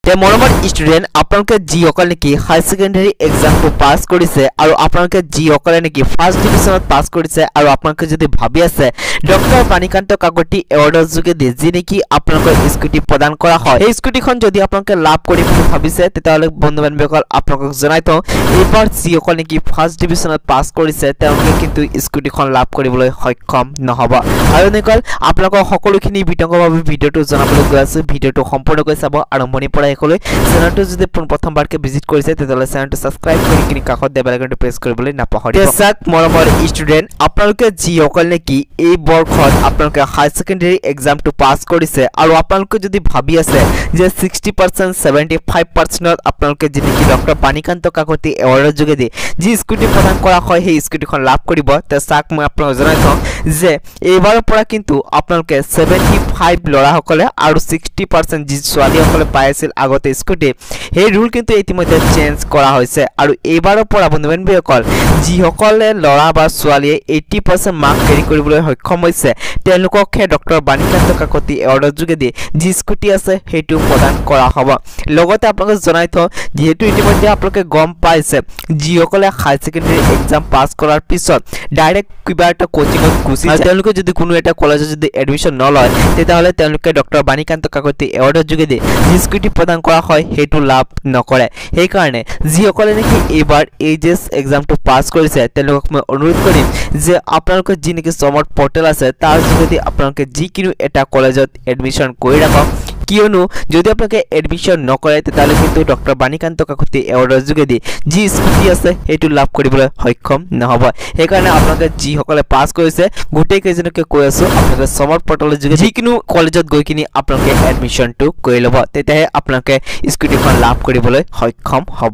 তে মৰমৰ ষ্টুডেন্ট আপোনালোকে যিসকল নেকি হাই সেকেন্ডাৰী এক্সামটো পাস কৰিছে আৰু আপোনালোকে যিসকলে নেকি ফাৰ্ষ্ট ডিভিজনত পাস কৰিছে আৰু আপোনালোকে যদি ভাবি আছে ডক্টৰ বাণীকান্ত কাকতি এৱাৰ্ডৰ যোগেদি যি নেকি আপোনালোকৰ স্কুটি প্ৰদান কৰা হয় এই স্কুটিখন যদি আপোনালোকে লাভ কৰিম বুলি ভাবিছে তেতিয়াহ'লে বন্ধু বান্ধৱীসকল আপোনালোকক জনাই থওঁ এইবাৰ যিসকল নেকি ফাৰ্ষ্ট ডিভিজনত পাস কৰিছে তেওঁলোকে কিন্তু স্কুটিখন লাভ কৰিবলৈ সক্ষম নহব আৰু এনেকৈ আপোনালোকক সকলোখিনি বিতংভাৱে ভিডিঅটো জনাবলৈ গৈ আছো ভিডিঅটো সম্পূৰ্ণকৈ চাব আৰম্ভণিৰ পৰা শেষলৈ চেনেলটো যদি প্ৰথমবাৰকৈ ভিজিট কৰিছে তেতিয়াহ'লে চেনেলটো সাবস্ক্ৰাইব কৰি কিনি কাষত বেল আইকনটো প্ৰেছ কৰিবলৈ নাপাহৰিব তেজাক মৰমৰ ষ্টুডেন্ট আপোনালোকে যিসকল নেকি এই বৰ্ষত আপোনালোকে হাই সেকেন্ডাৰী এক্সামটো পাস কৰিছে আৰু আপোনালোকে যদি ভাবি আছে যে 60% 75% আপোনালোকে যদি ডক্টৰ বাণীকান্ত কাকতি এৱাৰ্ডৰ যোগেদি যি স্কুটি প্ৰদান কৰা হয় সেই স্কুটিখন লাভ কৰিব তেজাক মই আপোনালোকক জনাই থওঁ যে এইবাৰৰ পৰা কিন্তু আপোনালোকে 75 লৰাসকলে আৰু 60% যি ছোৱালীসকলে পাই আছিল আগতে স্কুটি এই ৰুল কিন্তু ইতিমধ্যে চেঞ্জ কৰা হৈছে আৰু এইবাৰৰ পৰা বন্ধু বান্ধৱীসকল যিসকলে লৰা বা ছোৱালীয়ে 80% মাৰ্ক কেৰি কৰিবলৈ সক্ষম হৈছে তেওঁলোককহে ডক্টৰ বাণীকান্ত কাকতি এৱাৰ্ডৰ যোগেদি যি স্কুটি আছে সেইটো প্ৰদান কৰা হ'ব লগতে আপোনালোকক জনাই থওঁ যেহেতু ইতিমধ্যে আপোনালোকে গম পাইছে যিসকলে হাই সেকেন্ডাৰী এক্সাম পাস কৰাৰ পিছত ডাইৰেক্ট কিবা এটা কোচিংত গুচি যায় তেওঁলোকে যদি কোনো এটা কলেজত যদি এডমিশন নলয় তেতিয়াহ'লে তেওঁলোকে ডক্টৰ বাণীকান্ত কাকতি এৱাৰ্ডৰ যোগেদি যি স্কুটি প্ৰদান কৰা হয় সেইটো লাভ নকৰে সেই কাৰণে যিসকলে নেকি এইবাৰ এইচএছ এক্সামটো পাস কৰিছে তেওঁলোকক মই অনুৰোধ কৰিম যে আপোনালোকৰ যি নেকি সমৰ্থ পৰ্টেল আছে তাৰ যোগেদি আপোনালোকে যিকিনো এটা কলেজত এডমিশন কৰি ৰাখক কিয়নো যদি আপোনালোকে এডমিশন নকৰে তেতিয়াহ'লে কিন্তু ডক্টৰ বাণীকান্ত কাকতি এৱাৰ্ডৰ যোগেদি যি স্কুটি আছে সেইটো লাভ কৰিবলৈ সক্ষম নহব সেইকাৰণে আপোনালোকে যিসকলে পাস কৰিছে গোটেই কেইজনকে কৈ আছো আপোনালোকে সমৰ্থ পৰ্টেলৰ যোগেদি যিকিনো কলেজত গৈ কিনি আপোনালোকে এডমিশনটো কৰি ল'ব তেতিয়াহে আপোনালোকে স্কুটিখন লাভ কৰিবলৈ সক্ষম হ'ব